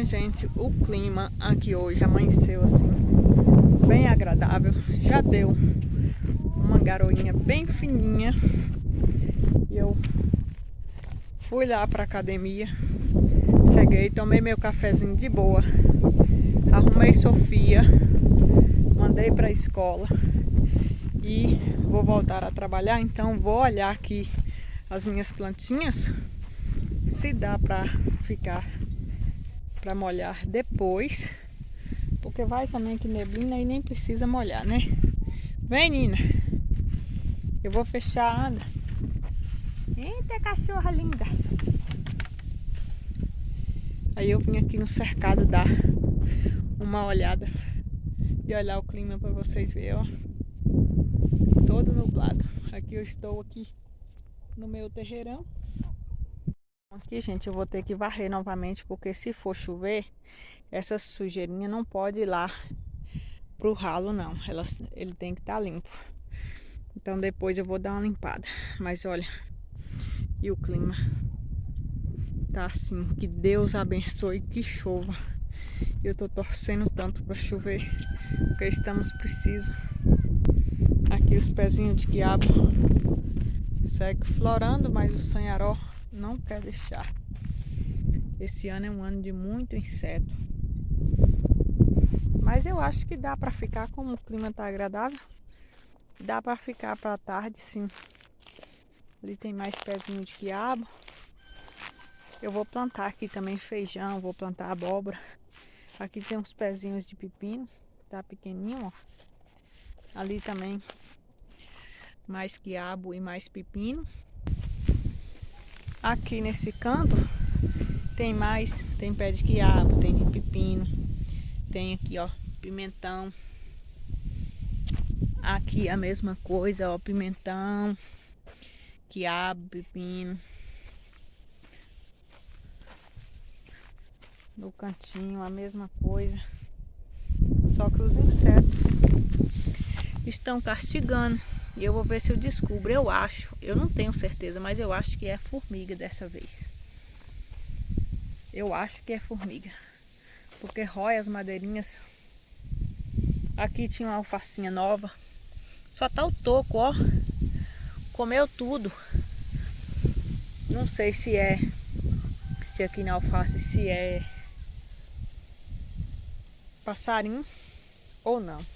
Gente, o clima aqui hoje amanheceu assim, bem agradável. Já deu uma garoinha bem fininha. E eu fui lá pra academia. Cheguei, tomei meu cafezinho de boa. Arrumei Sofia, mandei pra escola. E vou voltar a trabalhar, então vou olhar aqui as minhas plantinhas. Se dá pra ficar, pra molhar depois. Porque vai também que neblina e nem precisa molhar, né? Vem, Nina. Eu vou fechar, anda. Eita, cachorra linda. Aí eu vim aqui no cercado dar uma olhada e olhar o clima para vocês verem, ó. Todo nublado. Aqui eu estou aqui no meu terreirão. Aqui, gente, eu vou ter que varrer novamente, porque se for chover, essa sujeirinha não pode ir lá pro ralo, não. Ele tem que estar limpo. Então depois eu vou dar uma limpada. Mas olha, e o clima tá assim, que Deus abençoe, que chova. Eu tô torcendo tanto para chover, porque estamos precisos. Aqui os pezinhos de quiabo segue florando, mas o sanharó não quer deixar. Esse ano é um ano de muito inseto. Mas eu acho que dá para ficar, como o clima tá agradável. Dá para ficar para tarde, sim. Ali tem mais pezinho de quiabo. Eu vou plantar aqui também feijão, vou plantar abóbora. Aqui tem uns pezinhos de pepino, tá pequenininho, ó. Ali também mais quiabo e mais pepino. Aqui nesse canto tem pé de quiabo, tem de pepino, tem aqui, ó, pimentão. Aqui a mesma coisa, ó, pimentão, quiabo, pepino. No cantinho a mesma coisa. Só que os insetos estão castigando. E eu vou ver se eu descubro. Eu acho, eu não tenho certeza, mas eu acho que é formiga dessa vez. Eu acho que é formiga. Porque rói as madeirinhas. Aqui tinha uma alfacinha nova. Só tá o toco, ó. Comeu tudo. Não sei se aqui na alface se é passarinho ou não.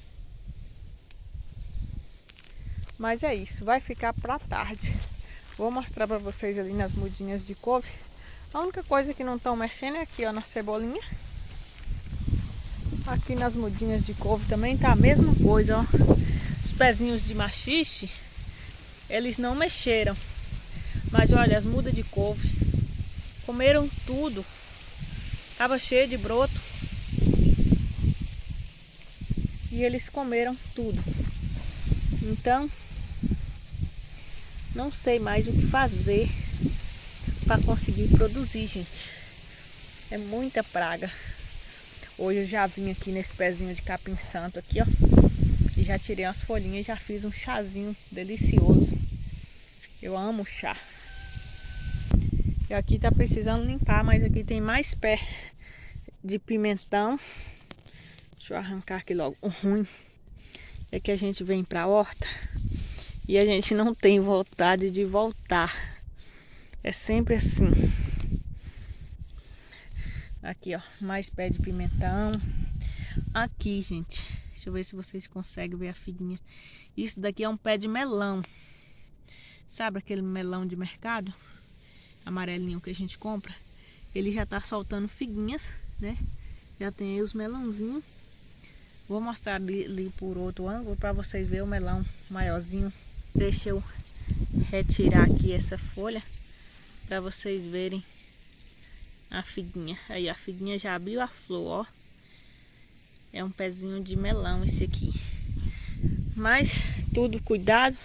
Mas é isso, vai ficar pra tarde. Vou mostrar pra vocês ali nas mudinhas de couve. A única coisa que não estão mexendo é aqui, ó, na cebolinha. Aqui nas mudinhas de couve também tá a mesma coisa, ó. Os pezinhos de maxixe, eles não mexeram. Mas olha, as mudas de couve comeram tudo. Tava cheio de broto. E eles comeram tudo. Então, não sei mais o que fazer para conseguir produzir, gente. É muita praga. Hoje eu já vim aqui nesse pezinho de capim santo aqui, ó. E já tirei as folhinhas e já fiz um chazinho delicioso. Eu amo chá. E aqui tá precisando limpar, mas aqui tem mais pé de pimentão. Deixa eu arrancar aqui logo. O ruim é que a gente vem pra horta e a gente não tem vontade de voltar. É sempre assim. Aqui, ó, mais pé de pimentão. Aqui, gente, deixa eu ver se vocês conseguem ver a figuinha. Isso daqui é um pé de melão. Sabe aquele melão de mercado? Amarelinho que a gente compra. Ele já tá soltando figuinhas, né? Já tem aí os melãozinhos. Vou mostrar ali por outro ângulo para vocês verem o melão maiorzinho. Deixa eu retirar aqui essa folha para vocês verem a figuinha. Aí a figuinha já abriu a flor, ó. É um pezinho de melão esse aqui. Mas tudo cuidado.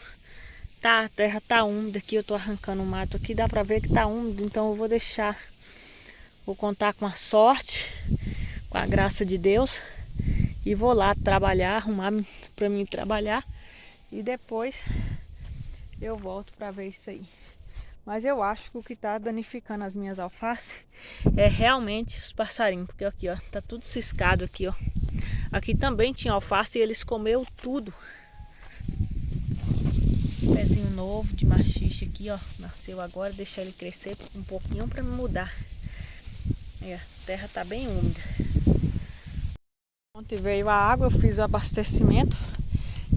Tá, a terra tá úmida aqui, eu tô arrancando o mato aqui, dá pra ver que tá úmido, então eu vou deixar. Vou contar com a sorte, com a graça de Deus. E vou lá trabalhar, arrumar pra mim trabalhar. E depois eu volto pra ver isso aí. Mas eu acho que o que tá danificando as minhas alfaces é realmente os passarinhos. Porque aqui, ó, tá tudo ciscado aqui, ó. Aqui também tinha alface e eles comeu tudo. Pezinho novo de machixe aqui, ó. Nasceu agora, deixar ele crescer um pouquinho pra me mudar. Aí, a terra tá bem úmida. Ontem veio a água, eu fiz o abastecimento.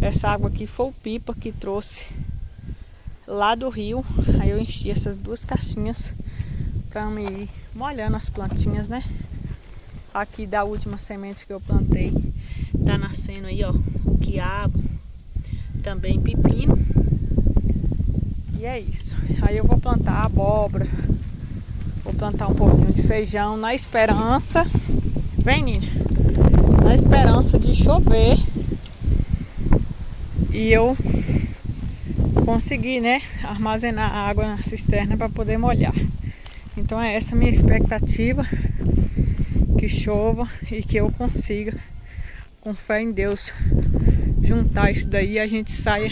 Essa água aqui foi o pipa que trouxe lá do rio. Aí eu enchi essas 2 caixinhas pra me ir molhando as plantinhas, né? Aqui da última semente que eu plantei tá nascendo aí, ó, o quiabo, também pepino. E é isso. Aí eu vou plantar abóbora, vou plantar um pouquinho de feijão na esperança, vem Nina, na esperança de chover e eu conseguir, né, armazenar água na cisterna para poder molhar. Então é essa a minha expectativa, que chova e que eu consiga, com fé em Deus, juntar isso daí e a gente saia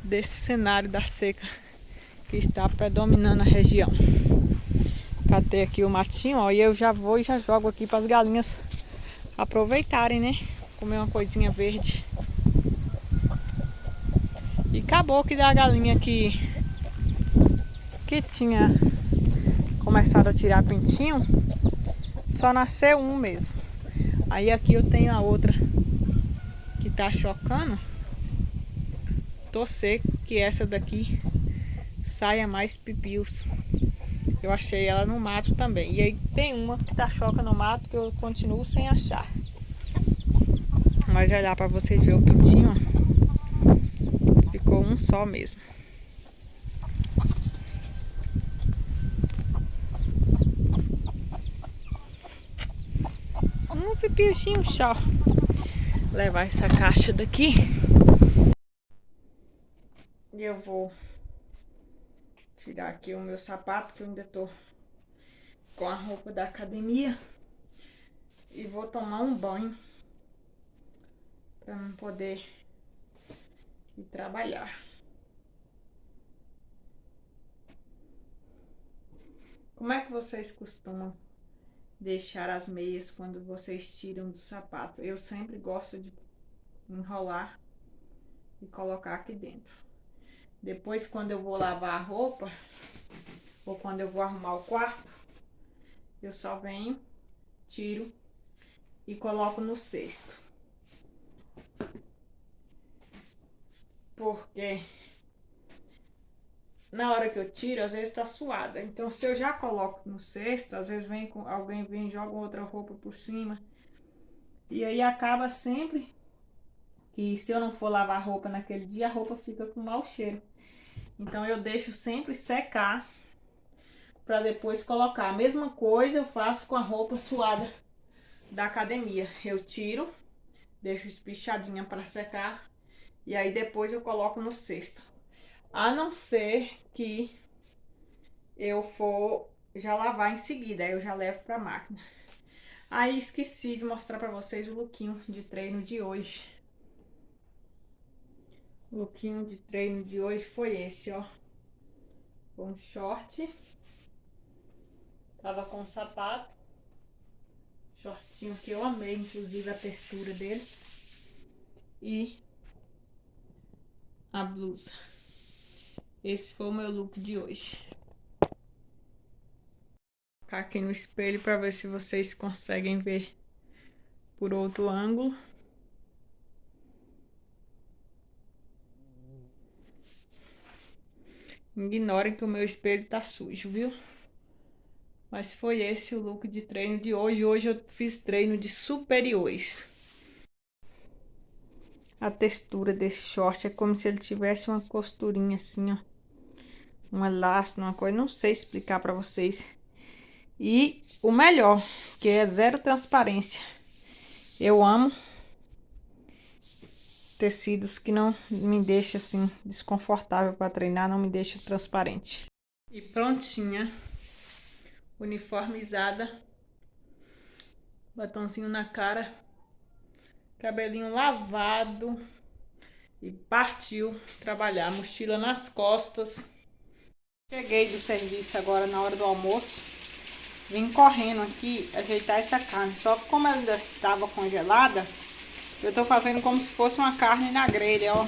desse cenário da seca que está predominando a região. Catei aqui o matinho, ó, e eu já vou e já jogo aqui para as galinhas aproveitarem, né? Comer uma coisinha verde. E acabou que da galinha que tinha começado a tirar pintinho, só nasceu um mesmo. Aí aqui eu tenho a outra que tá chocando. Torcer que essa daqui saia mais pipios. Eu achei ela no mato também. E aí tem uma que tá choca no mato que eu continuo sem achar. Mas olhar para vocês verem o pintinho, ó. Ficou um só mesmo. Um pipiozinho só. Levar essa caixa daqui. E eu vou tirar aqui o meu sapato, que eu ainda tô com a roupa da academia. E vou tomar um banho para não poder ir trabalhar. Como é que vocês costumam deixar as meias quando vocês tiram do sapato? Eu sempre gosto de enrolar e colocar aqui dentro. Depois, quando eu vou lavar a roupa ou quando eu vou arrumar o quarto, eu só venho, tiro e coloco no cesto. Porque na hora que eu tiro, às vezes tá suada. Então, se eu já coloco no cesto, às vezes alguém vem e joga outra roupa por cima. E aí acaba sempre que, se eu não for lavar a roupa naquele dia, a roupa fica com mau cheiro. Então eu deixo sempre secar para depois colocar. A mesma coisa eu faço com a roupa suada da academia. Eu tiro, deixo espichadinha para secar e aí depois eu coloco no cesto. A não ser que eu for já lavar em seguida, aí eu já levo para a máquina. Aí esqueci de mostrar para vocês o lookinho de treino de hoje. O lookinho de treino de hoje foi esse, ó. Um short. Tava com um sapato. Shortinho que eu amei, inclusive a textura dele. E a blusa. Esse foi o meu look de hoje. Vou colocar aqui no espelho para ver se vocês conseguem ver por outro ângulo. Ignorem que o meu espelho tá sujo, viu? Mas foi esse o look de treino de hoje. Hoje eu fiz treino de superiores. A textura desse short é como se ele tivesse uma costurinha assim, ó. Um elástico, uma coisa, não sei explicar pra vocês. E o melhor, que é zero transparência. Eu amo tecidos que não me deixam assim desconfortável para treinar, não me deixam transparente. E prontinha, uniformizada, batonzinho na cara, cabelinho lavado e partiu trabalhar, mochila nas costas. Cheguei do serviço agora na hora do almoço. Vim correndo aqui ajeitar essa carne. Só que como ela ainda estava congelada, eu tô fazendo como se fosse uma carne na grelha, ó.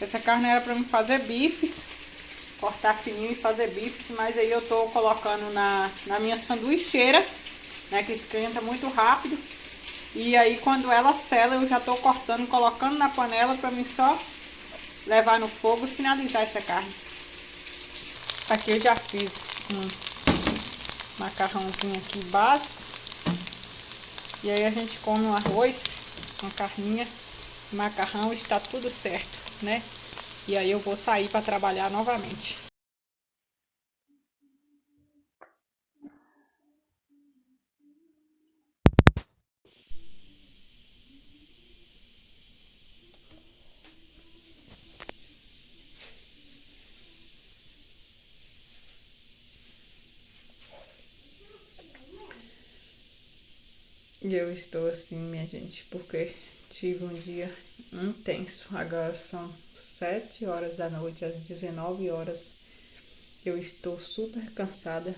Essa carne era pra mim fazer bifes, cortar fininho e fazer bifes, mas aí eu tô colocando na minha sanduicheira, né, que esquenta muito rápido. E aí quando ela sela, eu já tô cortando, colocando na panela pra mim só levar no fogo e finalizar essa carne. Aqui eu já fiz um macarrãozinho aqui básico. E aí a gente come um arroz, uma carninha, macarrão, está tudo certo, né? E aí eu vou sair para trabalhar novamente. E eu estou assim, minha gente, porque tive um dia intenso. Agora são 7 horas da noite, às 19 horas. Eu estou super cansada.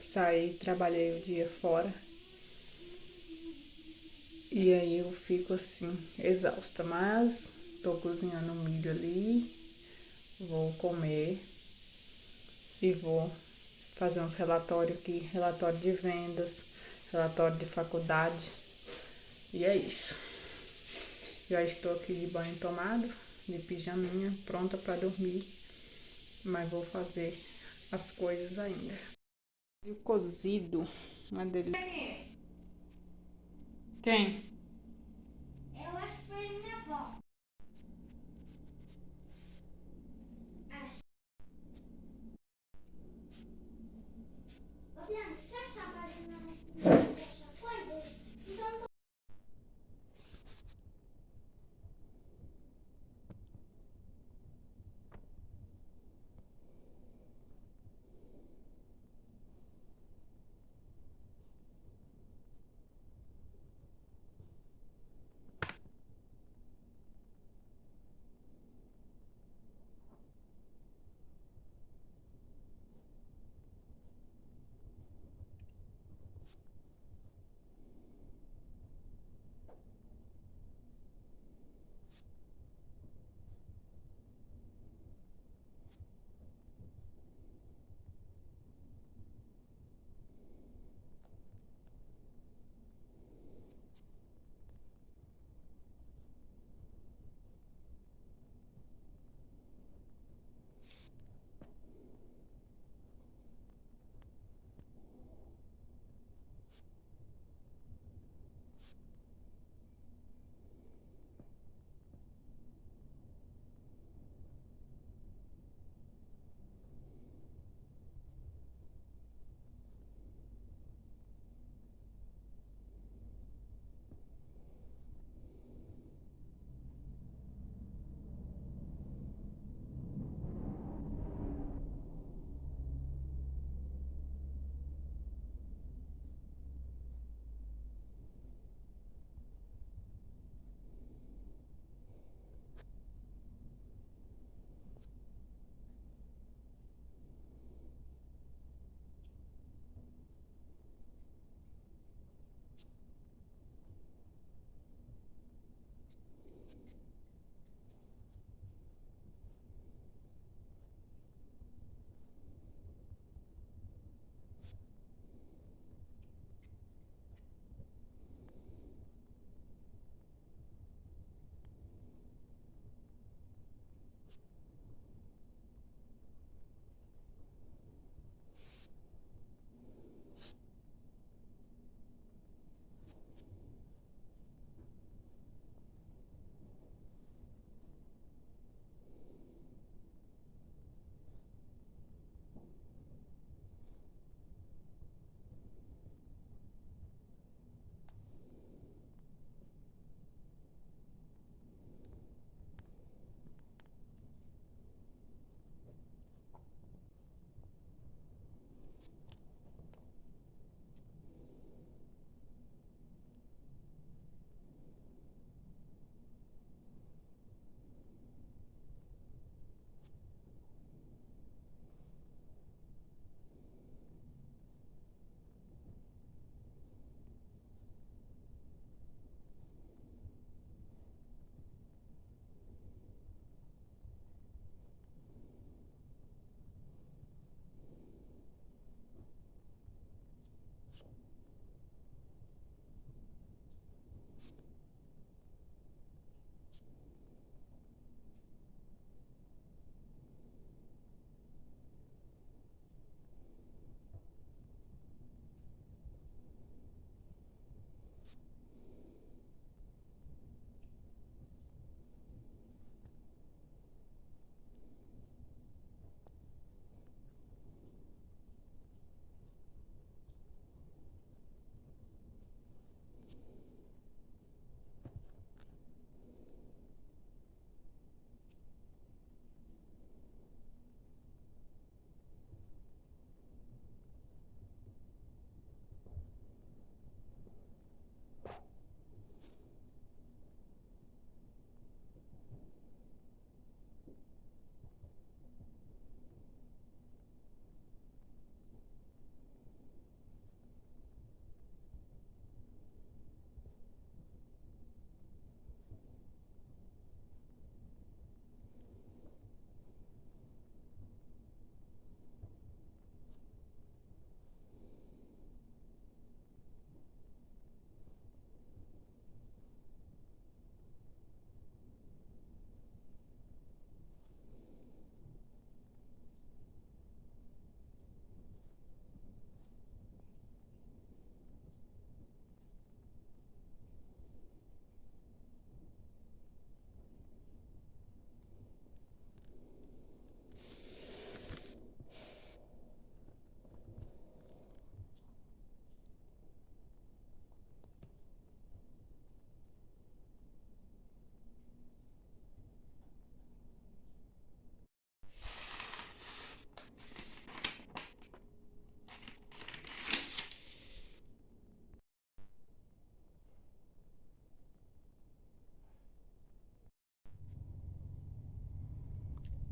Saí, trabalhei o dia fora. E aí eu fico assim, exausta. Mas tô cozinhando milho ali. Vou comer e vou fazer uns relatórios aqui, relatório de vendas, relatório de faculdade. E é isso. Já estou aqui de banho tomado, de pijaminha, pronta para dormir, mas vou fazer as coisas ainda. E o cozido, uma delícia. Quem? Eu acho que foi minha avó. Ô, Bianca, você achava que não deixa coisas? Então,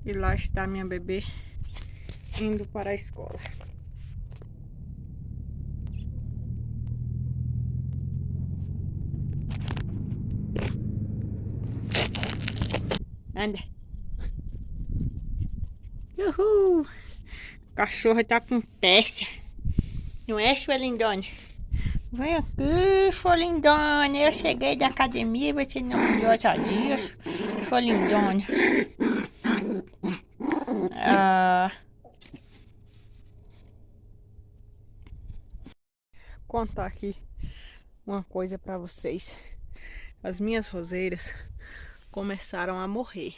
E lá está minha bebê indo para a escola. Anda. Uhul. O cachorro tá com pécia. Não é, sua lindona? Vem aqui, sua lindona. Eu cheguei da academia e você não me deu outra dia. Sua lindona. Ah, contar aqui uma coisa pra vocês. As minhas roseiras começaram a morrer.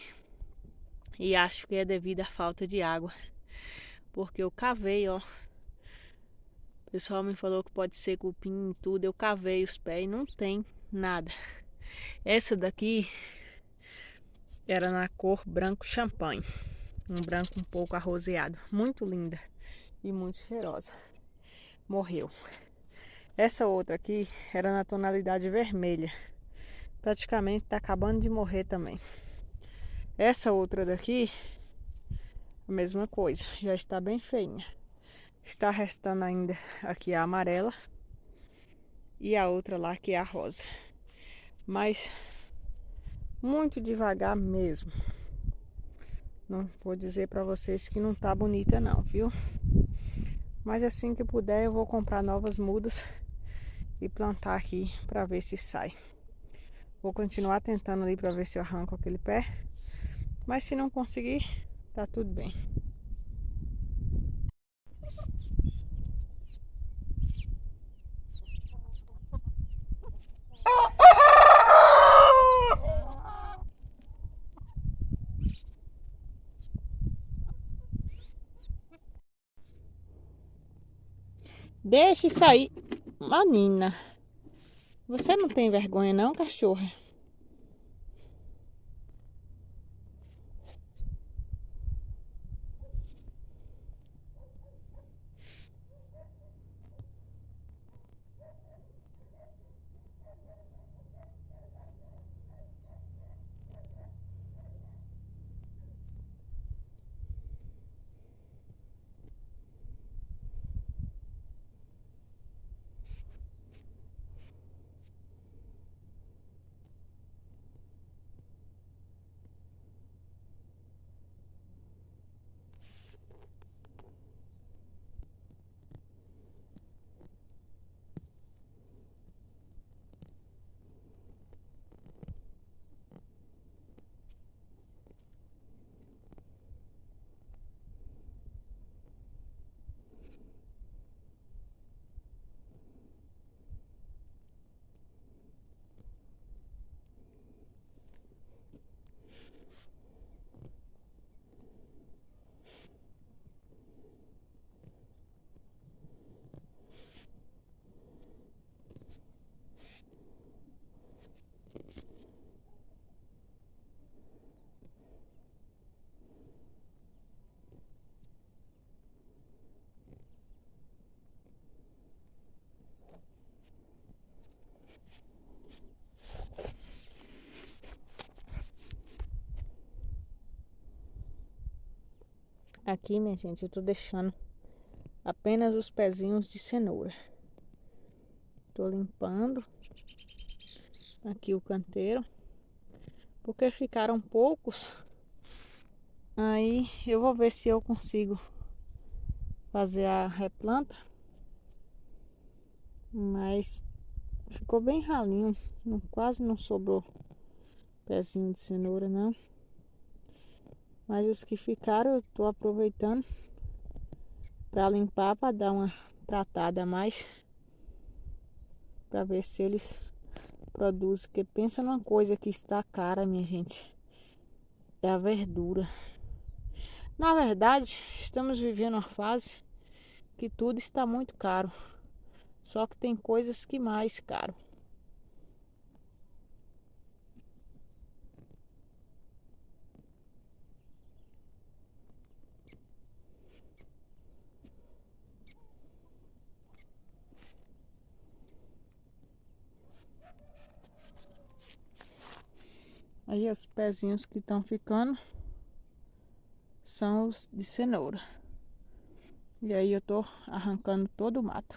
E acho que é devido à falta de água. Porque eu cavei, ó. O pessoal me falou que pode ser cupim e tudo. Eu cavei os pés e não tem nada. Essa daqui era na cor branco champanhe. Um branco um pouco arroseado. Muito linda e muito cheirosa. Morreu. Essa outra aqui era na tonalidade vermelha. Praticamente tá acabando de morrer também. Essa outra daqui, a mesma coisa. Já está bem feinha. Está restando ainda aqui a amarela. E a outra lá que é a rosa. Mas muito devagar mesmo. Não vou dizer pra vocês que não tá bonita não, viu? Mas assim que puder eu vou comprar novas mudas e plantar aqui pra ver se sai. Vou continuar tentando ali pra ver se eu arranco aquele pé. Mas se não conseguir, tá tudo bem. Deixa isso aí. Menina, você não tem vergonha não, cachorra? Aqui, minha gente, eu tô deixando apenas os pezinhos de cenoura. Tô limpando aqui o canteiro, porque ficaram poucos. Aí eu vou ver se eu consigo fazer a replanta. Mas ficou bem ralinho, quase não sobrou pezinho de cenoura não. Mas os que ficaram eu tô aproveitando para limpar, para dar uma tratada a mais, para ver se eles produzem. Porque pensa numa coisa que está cara, minha gente, é a verdura. Na verdade, estamos vivendo uma fase que tudo está muito caro. Só que tem coisas que mais caro. Aí os pezinhos que estão ficando são os de cenoura. E aí eu tô arrancando todo o mato.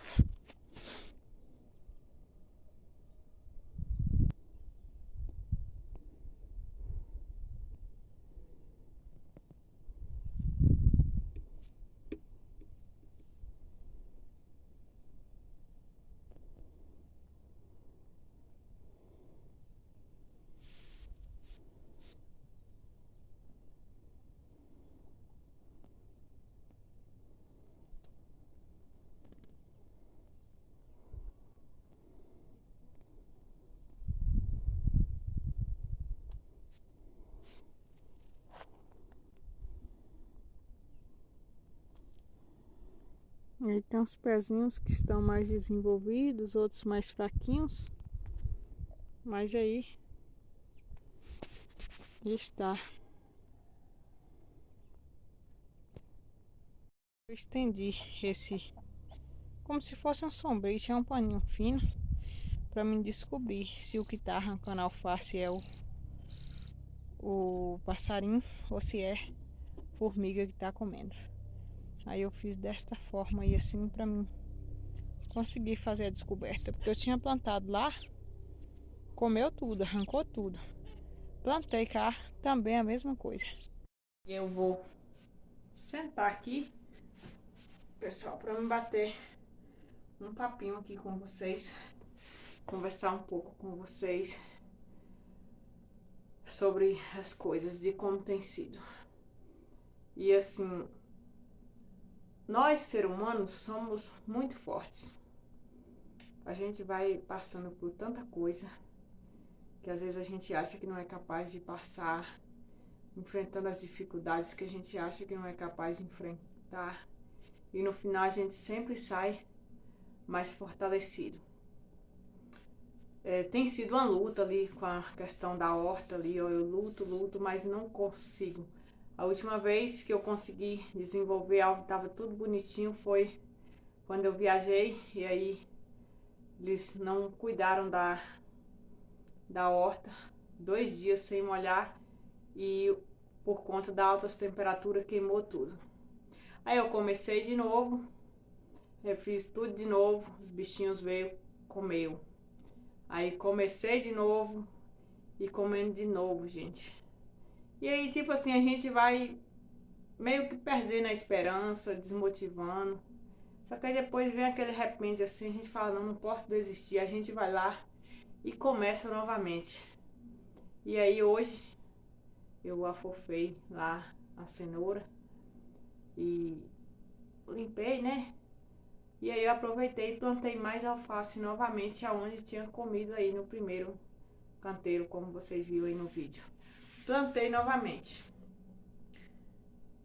E aí tem uns pezinhos que estão mais desenvolvidos, outros mais fraquinhos. Mas aí está. Eu estendi esse, como se fosse um sombrite, é um paninho fino, para mim descobrir se o que está arrancando a alface é o passarinho ou se é formiga que está comendo. Aí eu fiz desta forma aí assim para mim conseguir fazer a descoberta, porque eu tinha plantado lá, comeu tudo, arrancou tudo. Plantei cá, também a mesma coisa. Eu vou sentar aqui, pessoal, para me bater um papinho aqui com vocês, conversar um pouco com vocês sobre as coisas, de como tem sido. E assim, nós, seres humanos, somos muito fortes. A gente vai passando por tanta coisa que às vezes a gente acha que não é capaz de passar, enfrentando as dificuldades que a gente acha que não é capaz de enfrentar. E no final a gente sempre sai mais fortalecido. Tem sido uma luta ali com a questão da horta ali, eu luto, mas não consigo. A última vez que eu consegui desenvolver algo, estava tudo bonitinho, foi quando eu viajei e aí eles não cuidaram da horta, 2 dias sem molhar e por conta da altas temperaturas queimou tudo. Aí eu comecei de novo, eu fiz tudo de novo, os bichinhos veio, comeu. Aí comecei de novo e comendo de novo, gente. E aí, tipo assim, a gente vai meio que perdendo a esperança, desmotivando. Só que aí depois vem aquele repente assim, a gente fala, não, não posso desistir. A gente vai lá e começa novamente. E aí hoje eu afofei lá a cenoura e limpei, né? E aí eu aproveitei e plantei mais alface novamente aonde tinha comido aí no primeiro canteiro, como vocês viram aí no vídeo. Plantei novamente.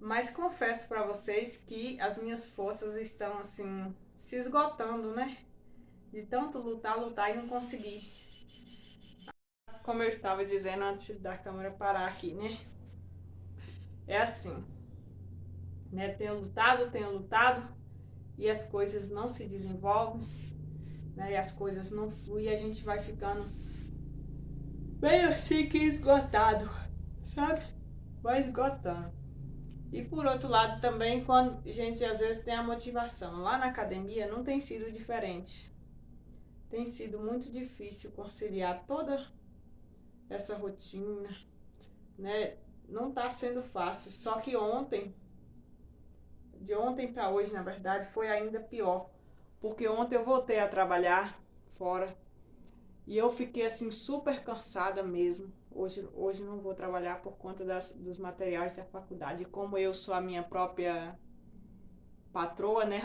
Mas confesso para vocês que as minhas forças estão assim se esgotando, né? De tanto lutar e não conseguir. Mas como eu estava dizendo antes da câmera parar aqui, né? É assim, né? Tenho lutado e as coisas não se desenvolvem, né? E as coisas não fluem e a gente vai ficando bem assim que esgotado, sabe? Vai esgotando. E por outro lado também, quando a gente às vezes tem a motivação, lá na academia não tem sido diferente. Tem sido muito difícil conciliar toda essa rotina, né? Não tá sendo fácil, só que de ontem para hoje, na verdade, foi ainda pior, porque ontem eu voltei a trabalhar fora e eu fiquei assim super cansada mesmo. Hoje não vou trabalhar por conta dos materiais da faculdade. Como eu sou a minha própria patroa, né?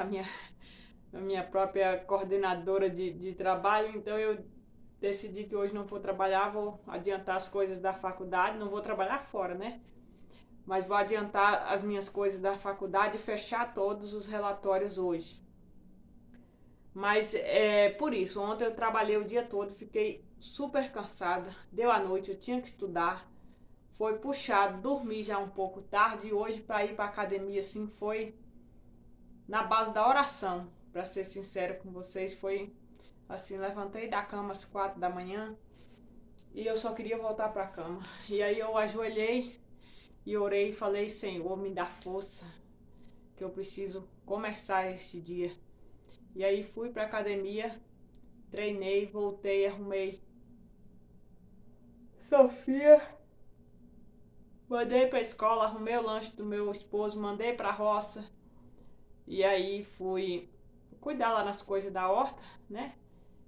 A minha própria coordenadora de trabalho, então eu decidi que hoje não vou trabalhar, vou adiantar as coisas da faculdade, não vou trabalhar fora, né? Mas vou adiantar as minhas coisas da faculdade e fechar todos os relatórios hoje. Mas por isso, ontem eu trabalhei o dia todo, fiquei super cansada, deu a noite, eu tinha que estudar, foi puxado, dormi já um pouco tarde e hoje para ir para academia assim foi na base da oração, para ser sincero com vocês, foi assim, levantei da cama às 4 da manhã e eu só queria voltar para a cama. E aí eu ajoelhei e orei e falei: Senhor, me dá força, que eu preciso começar este dia. E aí fui pra academia, treinei, voltei, arrumei Sofia, mandei pra escola, arrumei o lanche do meu esposo, mandei pra roça. E aí fui cuidar lá nas coisas da horta, né?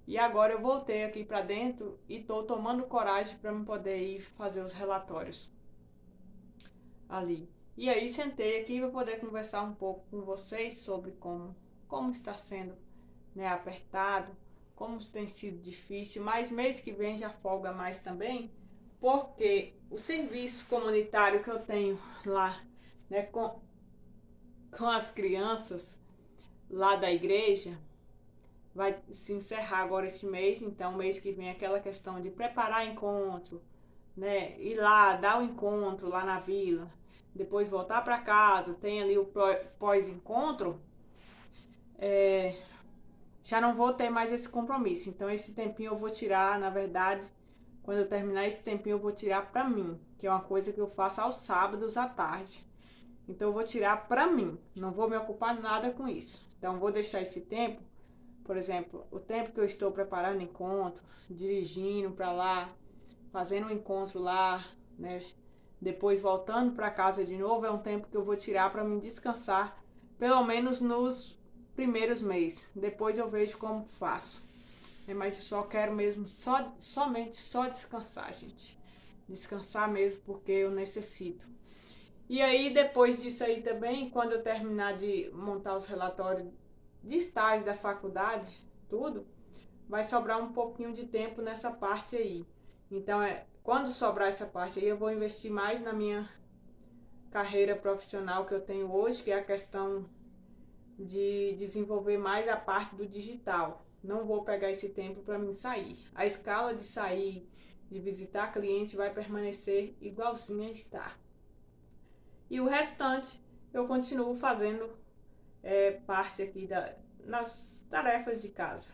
E agora eu voltei aqui pra dentro e tô tomando coragem para me poder ir fazer os relatórios ali. E aí sentei aqui para poder conversar um pouco com vocês sobre como está sendo, né, apertado, como tem sido difícil, mas mês que vem já folga mais também, porque o serviço comunitário que eu tenho lá, né, com as crianças lá da igreja, vai se encerrar agora esse mês. Então mês que vem aquela questão de preparar encontro, né, ir lá, dar o encontro lá na vila, depois voltar para casa, tem ali o pós-encontro, já não vou ter mais esse compromisso. Então esse tempinho eu vou tirar, na verdade, quando eu terminar esse tempinho eu vou tirar pra mim, que é uma coisa que eu faço aos sábados à tarde. Então eu vou tirar pra mim, não vou me ocupar nada com isso. Então vou deixar esse tempo, por exemplo, o tempo que eu estou preparando encontro, dirigindo pra lá, fazendo um encontro lá, né? Depois voltando para casa de novo, é um tempo que eu vou tirar para me descansar, pelo menos nos primeiros meses. Depois eu vejo como faço. Mas eu só quero mesmo somente descansar, gente. Descansar mesmo porque eu necessito. E aí depois disso aí também, quando eu terminar de montar os relatórios de estágio da faculdade, tudo, vai sobrar um pouquinho de tempo nessa parte aí. Então, quando sobrar essa parte aí, eu vou investir mais na minha carreira profissional que eu tenho hoje, que é a questão de desenvolver mais a parte do digital. Não vou pegar esse tempo para mim sair. A escala de sair, de visitar clientes vai permanecer igualzinha está. E o restante eu continuo fazendo parte aqui nas tarefas de casa.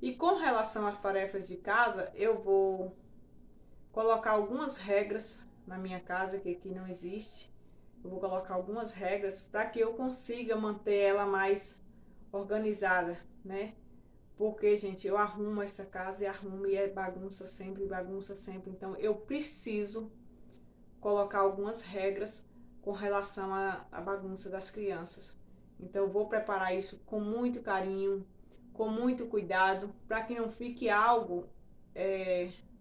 E com relação às tarefas de casa, eu vou colocar algumas regras na minha casa, que aqui não existe. Eu vou colocar algumas regras para que eu consiga manter ela mais organizada, né? Porque, gente, eu arrumo essa casa e arrumo e é bagunça sempre, bagunça sempre. Então, eu preciso colocar algumas regras com relação à bagunça das crianças. Então, eu vou preparar isso com muito carinho, com muito cuidado, para que não fique algo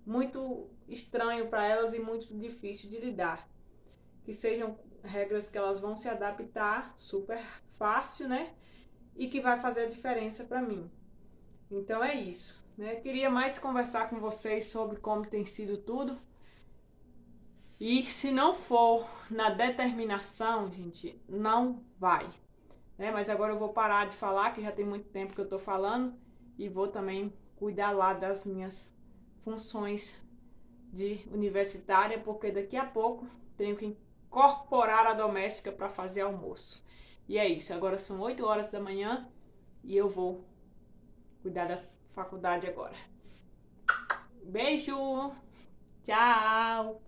muito estranho para elas e muito difícil de lidar. Que sejam regras que elas vão se adaptar super fácil, né? E que vai fazer a diferença para mim. Então é isso, né? Queria mais conversar com vocês sobre como tem sido tudo. E se não for na determinação, gente, não vai. Né? Mas agora eu vou parar de falar, que já tem muito tempo que eu tô falando, e vou também cuidar lá das minhas funções de universitária, porque daqui a pouco tenho que incorporar a doméstica para fazer almoço. E é isso, agora são 8 horas da manhã e eu vou cuidar da faculdade agora. Beijo! Tchau!